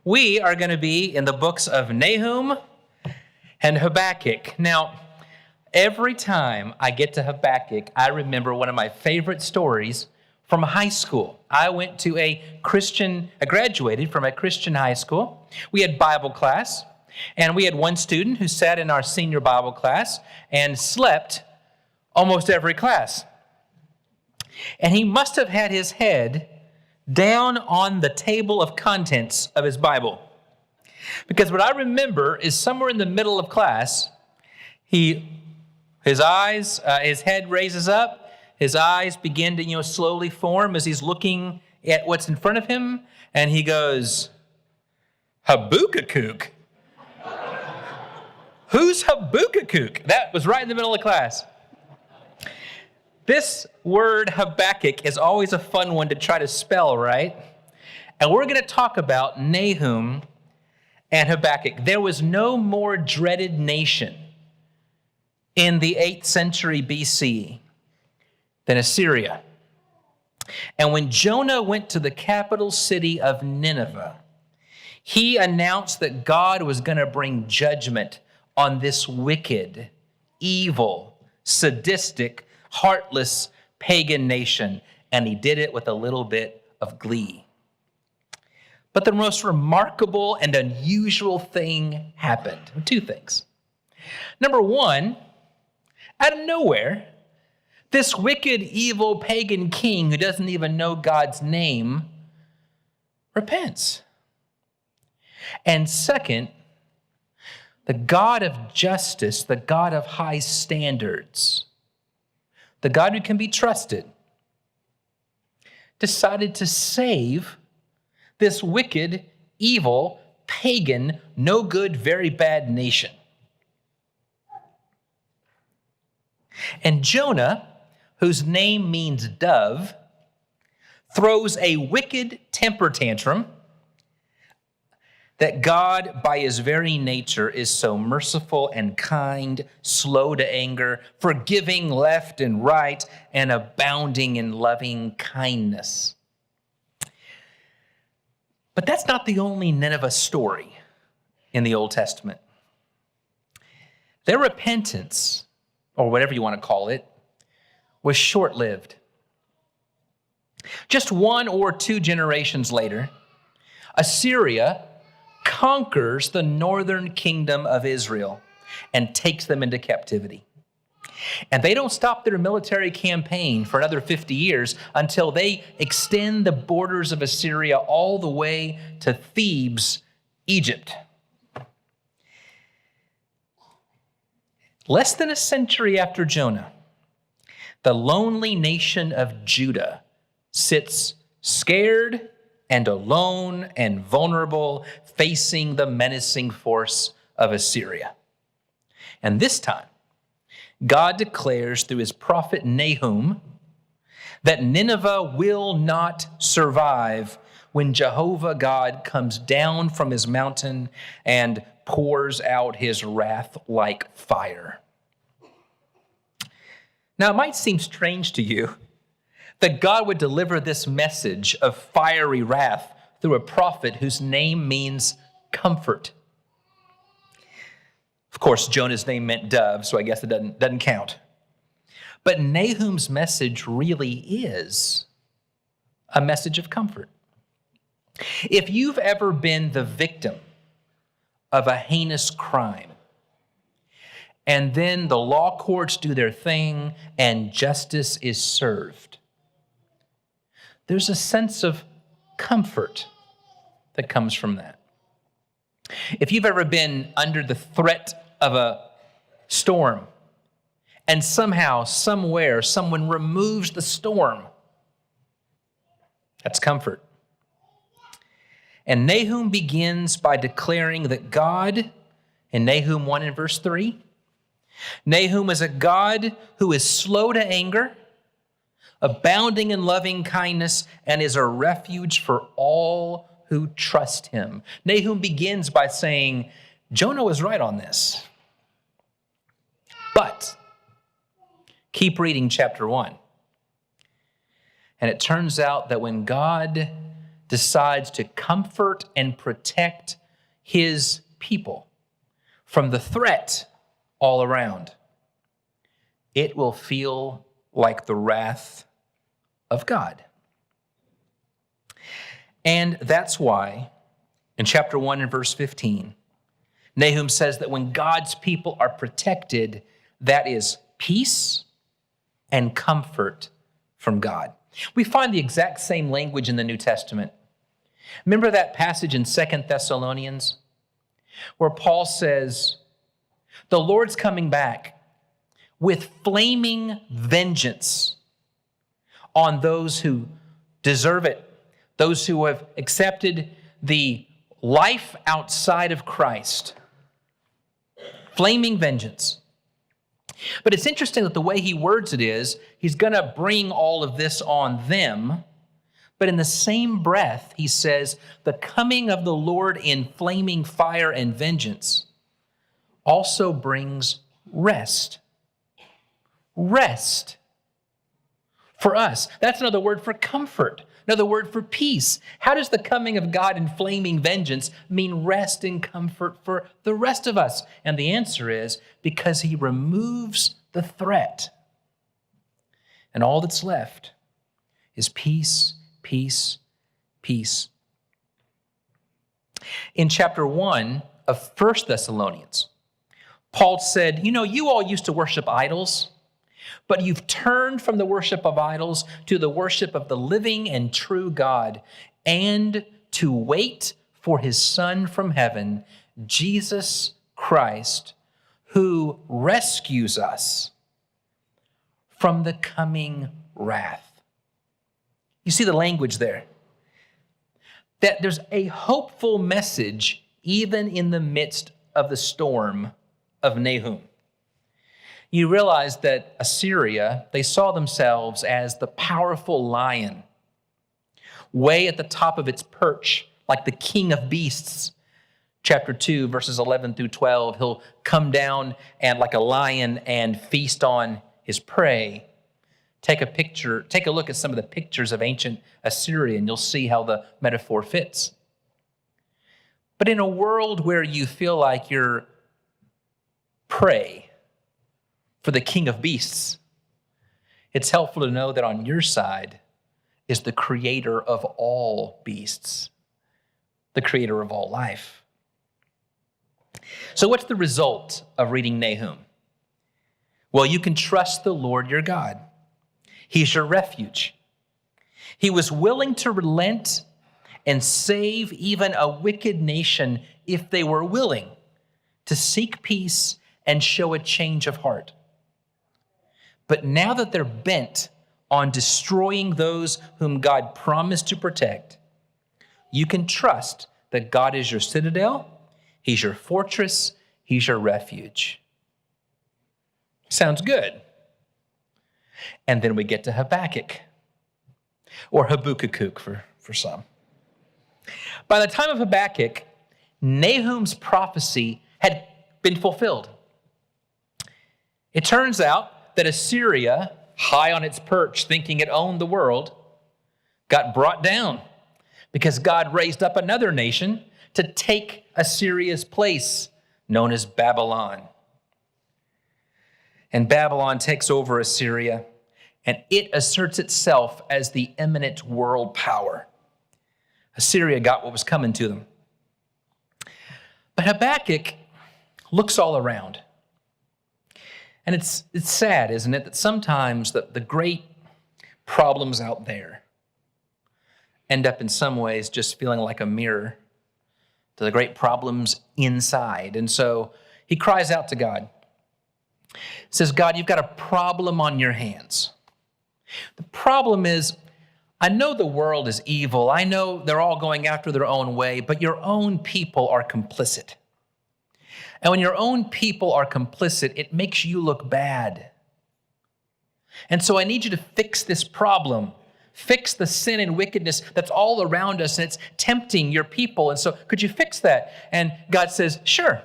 We are going to be in the books of Nahum and Habakkuk. Now, every time I get to Habakkuk, I remember one of my favorite stories from high school. I graduated from a Christian high school. We had Bible class, and we had one student who sat in our senior Bible class and slept almost every class. And he must have had his head down on the table of contents of his Bible. Because what I remember is somewhere in the middle of class, his head raises up, his eyes begin to slowly form as he's looking at what's in front of him, and he goes, Habakkuk. Who's Habakkuk? That was right in the middle of class. This word Habakkuk is always a fun one to try to spell, right? And we're going to talk about Nahum and Habakkuk. There was no more dreaded nation in the 8th century BC than Assyria. And when Jonah went to the capital city of Nineveh, he announced that God was going to bring judgment on this wicked, evil, sadistic, heartless pagan nation, and he did it with a little bit of glee. But the most remarkable and unusual thing happened. Two things. Number one, out of nowhere, this wicked, evil pagan king who doesn't even know God's name repents. And second, the God of justice, the God of high standards, the God who can be trusted, decided to save this wicked, evil, pagan, no good, very bad nation. And Jonah, whose name means dove, throws a wicked temper tantrum that God, by his very nature, is so merciful and kind, slow to anger, forgiving left and right, and abounding in loving kindness. But that's not the only Nineveh story in the Old Testament. Their repentance, or whatever you want to call it, was short-lived. Just 1 or 2 generations later, Assyria conquers the northern kingdom of Israel and takes them into captivity. And they don't stop their military campaign for another 50 years until they extend the borders of Assyria all the way to Thebes, Egypt. Less than a century after Jonah, the lonely nation of Judah sits scared and alone and vulnerable, facing the menacing force of Assyria. And this time, God declares through his prophet Nahum that Nineveh will not survive when Jehovah God comes down from his mountain and pours out his wrath like fire. Now, it might seem strange to you that God would deliver this message of fiery wrath through a prophet whose name means comfort. Of course, Jonah's name meant dove, so I guess it doesn't count. But Nahum's message really is a message of comfort. If you've ever been the victim of a heinous crime, and then the law courts do their thing and justice is served, there's a sense of comfort that comes from that. If you've ever been under the threat of a storm and somehow, somewhere, someone removes the storm, that's comfort. And Nahum begins by declaring that God, in Nahum 1 and verse 3, Nahum is a God who is slow to anger, abounding in loving kindness, and is a refuge for all who trust him. Nahum begins by saying, Jonah was right on this. But keep reading chapter 1. And it turns out that when God decides to comfort and protect his people from the threat all around, it will feel like the wrath of God. And that's why in chapter 1 and verse 15, Nahum says that when God's people are protected, that is peace and comfort from God. We find the exact same language in the New Testament. Remember that passage in 2 Thessalonians where Paul says, the Lord's coming back with flaming vengeance on those who deserve it, those who have accepted the life outside of Christ. Flaming vengeance. But it's interesting that the way he words it is, he's going to bring all of this on them. But in the same breath, he says, the coming of the Lord in flaming fire and vengeance also brings rest. Rest for us. That's another word for comfort, another word for peace. How does the coming of God in flaming vengeance mean rest and comfort for the rest of us? And the answer is because he removes the threat. And all that's left is peace, peace, peace. In chapter 1 of 1 Thessalonians, Paul said, you all used to worship idols, but you've turned from the worship of idols to the worship of the living and true God, and to wait for his Son from heaven, Jesus Christ, who rescues us from the coming wrath. You see the language there. That there's a hopeful message even in the midst of the storm of Nahum. You realize that Assyria, they saw themselves as the powerful lion, way at the top of its perch, like the king of beasts. Chapter 2, verses 11 through 12, he'll come down and like a lion and feast on his prey. Take a look at some of the pictures of ancient Assyria, and you'll see how the metaphor fits. But in a world where you feel like you're prey for the king of beasts, it's helpful to know that on your side is the creator of all beasts, the creator of all life. So what's the result of reading Nahum? Well, you can trust the Lord your God. He's your refuge. He was willing to relent and save even a wicked nation if they were willing to seek peace and show a change of heart. But now that they're bent on destroying those whom God promised to protect, you can trust that God is your citadel, he's your fortress, he's your refuge. Sounds good. And then we get to Habakkuk, or Habakkuk for some. By the time of Habakkuk, Nahum's prophecy had been fulfilled. It turns out that Assyria, high on its perch, thinking it owned the world, got brought down because God raised up another nation to take Assyria's place, known as Babylon. And Babylon takes over Assyria, and it asserts itself as the eminent world power. Assyria got what was coming to them. But Habakkuk looks all around. And it's sad, isn't it, that sometimes the great problems out there end up in some ways just feeling like a mirror to the great problems inside. And so he cries out to God. He says, God, you've got a problem on your hands. The problem is, I know the world is evil. I know they're all going after their own way, but your own people are complicit. And when your own people are complicit, it makes you look bad. And so I need you to fix this problem. Fix the sin and wickedness that's all around us, and it's tempting your people. And so could you fix that? And God says, sure.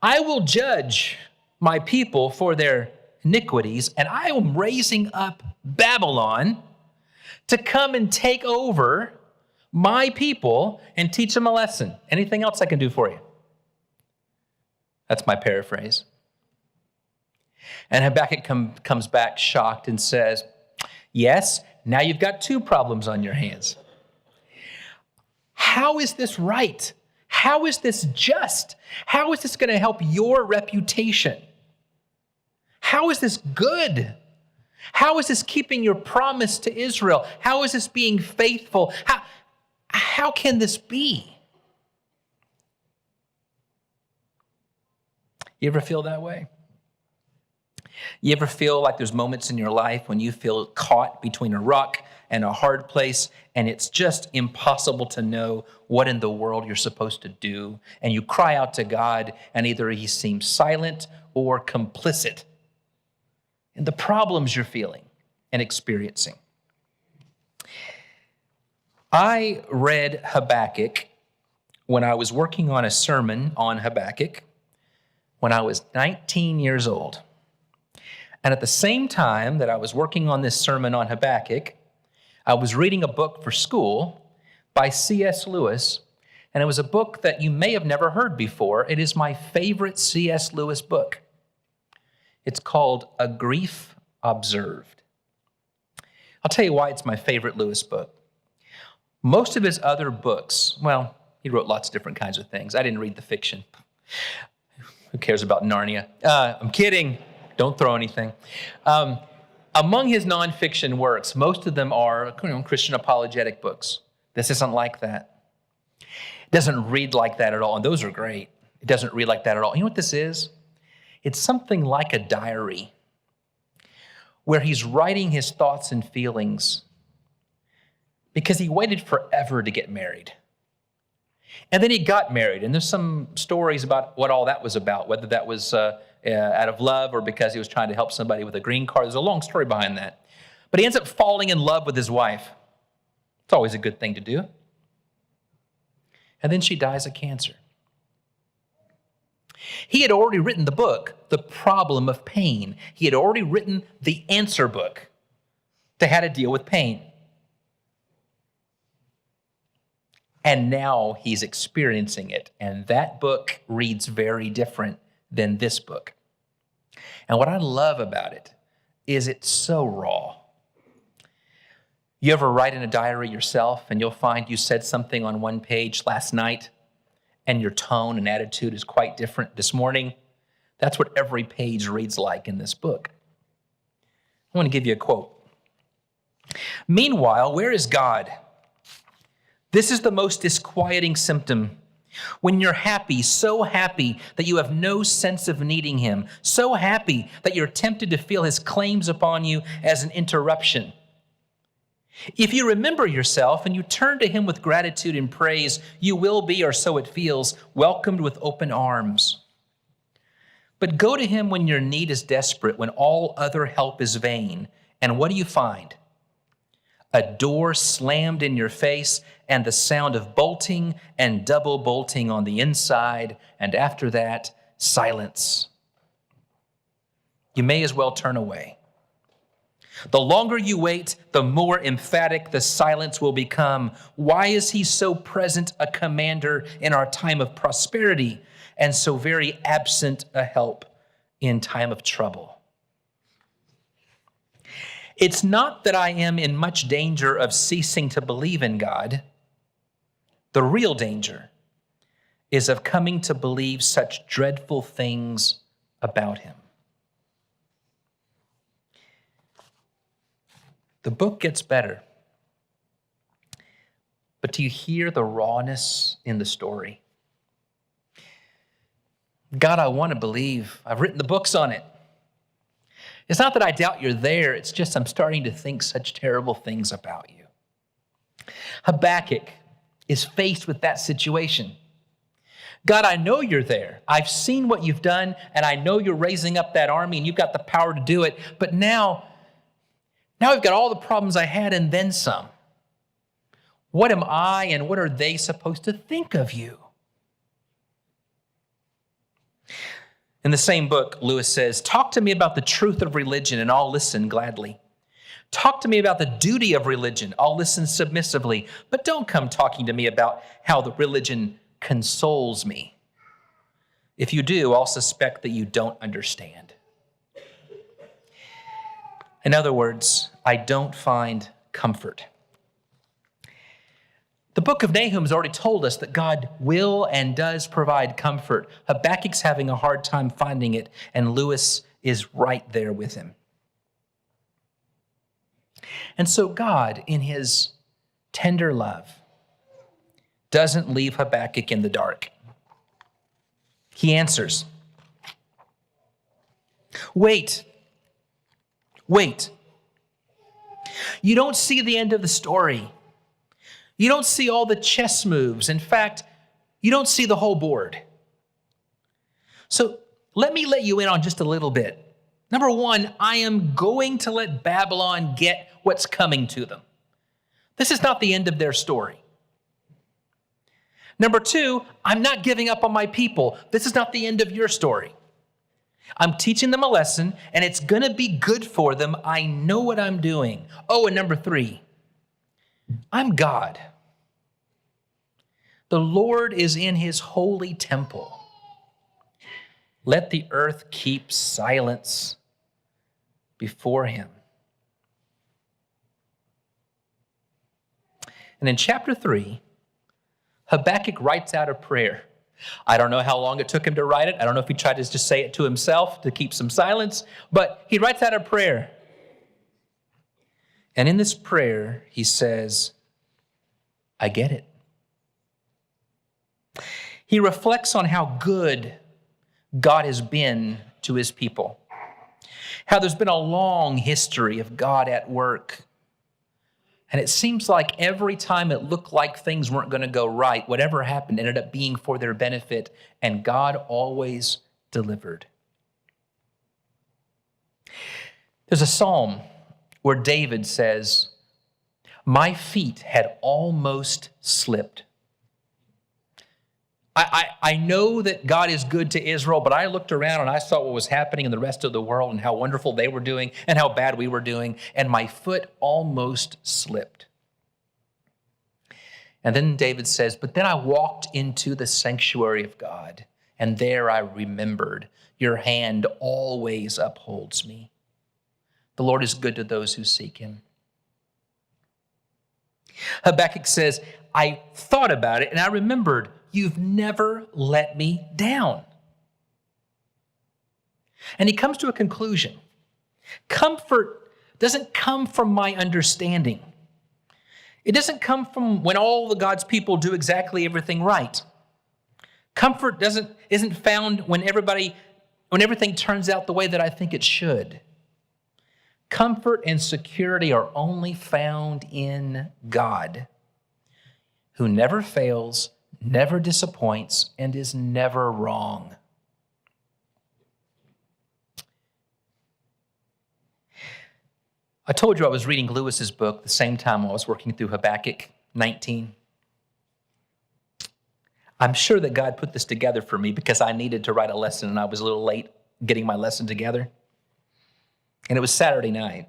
I will judge my people for their iniquities, and I am raising up Babylon to come and take over my people and teach them a lesson. Anything else I can do for you? That's my paraphrase. And Habakkuk comes back shocked and says, yes, now you've got two problems on your hands. How is this right? How is this just? How is this going to help your reputation? How is this good? How is this keeping your promise to Israel? How is this being faithful? How can this be? You ever feel that way? You ever feel like there's moments in your life when you feel caught between a rock and a hard place, and it's just impossible to know what in the world you're supposed to do, and you cry out to God, and either he seems silent or complicit in the problems you're feeling and experiencing? I read Habakkuk when I was working on a sermon on Habakkuk when I was 19 years old. And at the same time that I was working on this sermon on Habakkuk, I was reading a book for school by C.S. Lewis, and it was a book that you may have never heard before. It is my favorite C.S. Lewis book. It's called A Grief Observed. I'll tell you why it's my favorite Lewis book. Most of his other books, well, he wrote lots of different kinds of things. I didn't read the fiction. Who cares about Narnia? I'm kidding. Don't throw anything. Among his nonfiction works, most of them are Christian apologetic books. This isn't like that. It doesn't read like that at all, and those are great. It doesn't read like that at all. You know what this is? It's something like a diary where he's writing his thoughts and feelings because he waited forever to get married. And then he got married, and there's some stories about what all that was about, whether that was out of love or because he was trying to help somebody with a green card. There's a long story behind that. But he ends up falling in love with his wife. It's always a good thing to do. And then she dies of cancer. He had already written the book, The Problem of Pain. He had already written the answer book to how to deal with pain. And now he's experiencing it. And that book reads very different than this book. And what I love about it is it's so raw. You ever write in a diary yourself and you'll find you said something on one page last night and your tone and attitude is quite different this morning? That's what every page reads like in this book. I want to give you a quote. Meanwhile, where is God? This is the most disquieting symptom. When you're happy, so happy that you have no sense of needing him, so happy that you're tempted to feel his claims upon you as an interruption. If you remember yourself and you turn to him with gratitude and praise, you will be, or so it feels, welcomed with open arms. But go to him when your need is desperate, when all other help is vain. And what do you find? A door slammed in your face and the sound of bolting and double bolting on the inside. And after that, silence. You may as well turn away. The longer you wait, the more emphatic the silence will become. Why is he so present a commander in our time of prosperity and so very absent a help in time of trouble? It's not that I am in much danger of ceasing to believe in God. The real danger is of coming to believe such dreadful things about him. The book gets better. But do you hear the rawness in the story? God, I want to believe. I've written the books on it. It's not that I doubt you're there. It's just I'm starting to think such terrible things about you. Habakkuk is faced with that situation. God, I know you're there. I've seen what you've done, and I know you're raising up that army, and you've got the power to do it. But now I've got all the problems I had and then some. What am I and what are they supposed to think of you? In the same book, Lewis says, talk to me about the truth of religion and I'll listen gladly. Talk to me about the duty of religion. I'll listen submissively, but don't come talking to me about how the religion consoles me. If you do, I'll suspect that you don't understand. In other words, I don't find comfort. The book of Nahum has already told us that God will and does provide comfort. Habakkuk's having a hard time finding it, and Lewis is right there with him. And so God, in his tender love, doesn't leave Habakkuk in the dark. He answers, wait. You don't see the end of the story. You don't see all the chess moves. In fact, you don't see the whole board. So let me let you in on just a little bit. Number one, I am going to let Babylon get what's coming to them. This is not the end of their story. Number two, I'm not giving up on my people. This is not the end of your story. I'm teaching them a lesson, and it's going to be good for them. I know what I'm doing. Oh, and number three, I'm God. The Lord is in his holy temple. Let the earth keep silence before him. And in chapter 3, Habakkuk writes out a prayer. I don't know how long it took him to write it. I don't know if he tried to just say it to himself to keep some silence, but he writes out a prayer. And in this prayer, he says, I get it. He reflects on how good God has been to his people, how there's been a long history of God at work. And it seems like every time it looked like things weren't going to go right, whatever happened ended up being for their benefit, and God always delivered. There's a psalm where David says, my feet had almost slipped. I know that God is good to Israel, but I looked around and I saw what was happening in the rest of the world and how wonderful they were doing and how bad we were doing, and my foot almost slipped. And then David says, but then I walked into the sanctuary of God, and there I remembered, your hand always upholds me. The Lord is good to those who seek him. Habakkuk says, I thought about it and I remembered, you've never let me down. And he comes to a conclusion. Comfort doesn't come from my understanding. It doesn't come from when all the God's people do exactly everything right. Comfort isn't found when everything turns out the way that I think it should. Comfort and security are only found in God, who never fails, never disappoints, and is never wrong. I told you I was reading Lewis's book the same time I was working through Habakkuk 19. I'm sure that God put this together for me because I needed to write a lesson and I was a little late getting my lesson together. And it was Saturday night,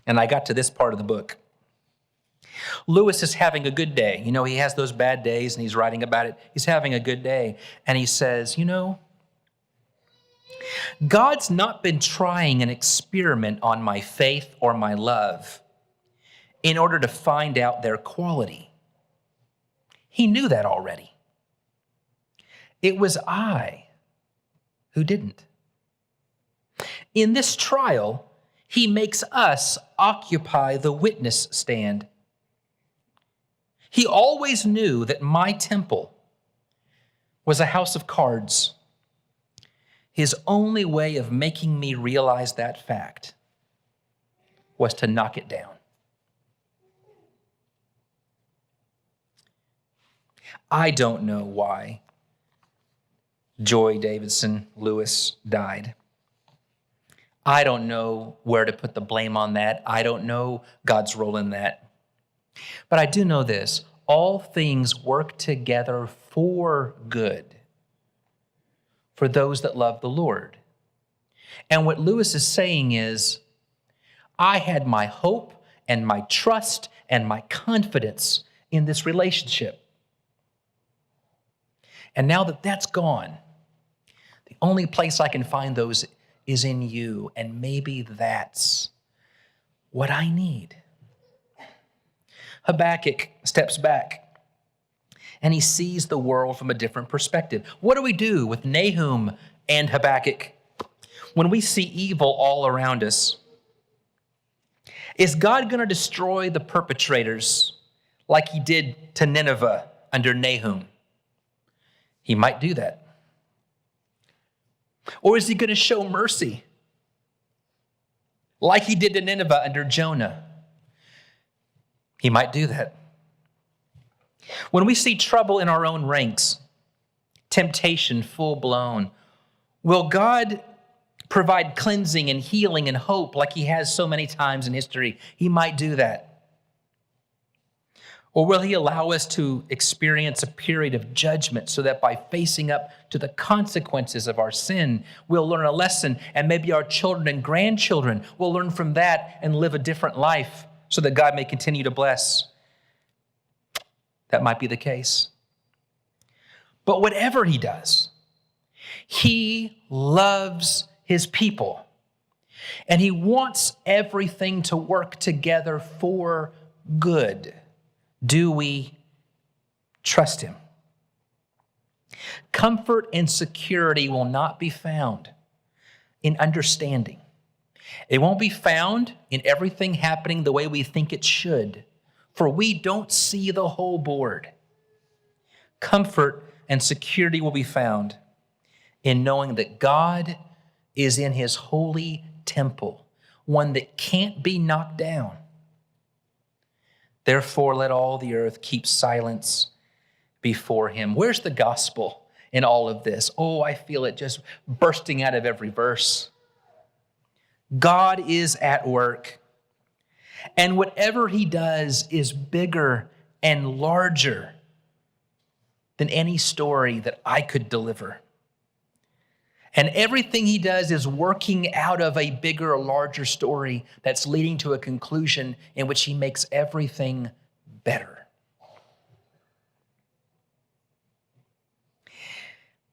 and I got to this part of the book. Lewis is having a good day. You know, he has those bad days and he's writing about it. He's having a good day. And he says, you know, God's not been trying an experiment on my faith or my love in order to find out their quality. He knew that already. It was I who didn't. In this trial, he makes us occupy the witness stand. He always knew that my temple was a house of cards. His only way of making me realize that fact was to knock it down. I don't know why Joy Davidson Lewis died. I don't know where to put the blame on that. I don't know God's role in that. But I do know this. All things work together for good for those that love the Lord. And what Lewis is saying is, I had my hope and my trust and my confidence in this relationship. And now that that's gone, the only place I can find those is in you. And maybe that's what I need. Habakkuk steps back and he sees the world from a different perspective. What do we do with Nahum and Habakkuk when we see evil all around us? Is God going to destroy the perpetrators like he did to Nineveh under Nahum? He might do that. Or is he going to show mercy like he did to Nineveh under Jonah? He might do that. When we see trouble in our own ranks, temptation full blown, will God provide cleansing and healing and hope like he has so many times in history? He might do that. Or will he allow us to experience a period of judgment so that by facing up to the consequences of our sin, we'll learn a lesson, and maybe our children and grandchildren will learn from that and live a different life so that God may continue to bless? That might be the case. But whatever he does, he loves his people, and he wants everything to work together for good. Do we trust him? Comfort and security will not be found in understanding. It won't be found in everything happening the way we think it should, for we don't see the whole board. Comfort and security will be found in knowing that God is in his holy temple, one that can't be knocked down. Therefore, let all the earth keep silence before him. Where's the gospel in all of this? Oh, I feel it just bursting out of every verse. God is at work, and whatever he does is bigger and larger than any story that I could deliver. And everything he does is working out of a bigger or larger story that's leading to a conclusion in which he makes everything better.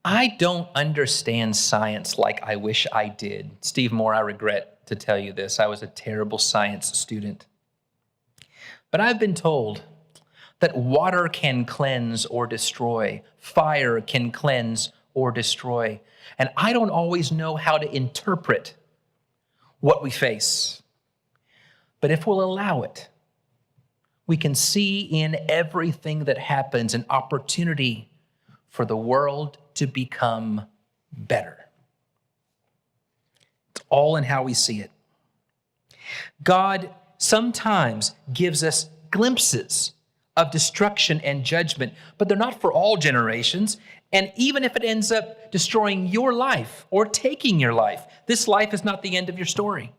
I don't understand science like I wish I did. Steve Moore, I regret to tell you this. I was a terrible science student. But I've been told that water can cleanse or destroy. Fire can cleanse or destroy. And I don't always know how to interpret what we face. But if we'll allow it, we can see in everything that happens an opportunity for the world to become better. It's all in how we see it. God sometimes gives us glimpses of destruction and judgment, but they're not for all generations. And even if it ends up destroying your life or taking your life, this life is not the end of your story.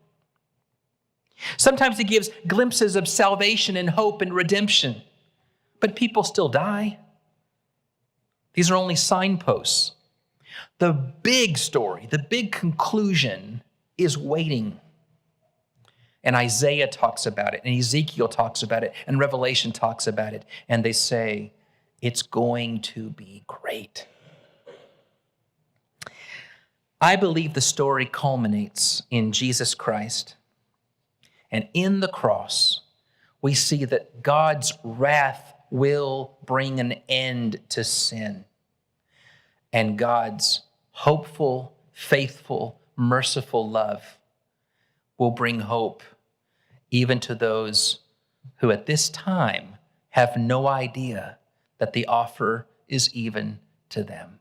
Sometimes he gives glimpses of salvation and hope and redemption, but people still die. These are only signposts. The big story, the big conclusion is waiting. And Isaiah talks about it, and Ezekiel talks about it, and Revelation talks about it. And they say, it's going to be great. I believe the story culminates in Jesus Christ. And in the cross, we see that God's wrath will bring an end to sin. And God's hopeful, faithful, merciful love will bring hope even to those who at this time have no idea that the offer is even to them.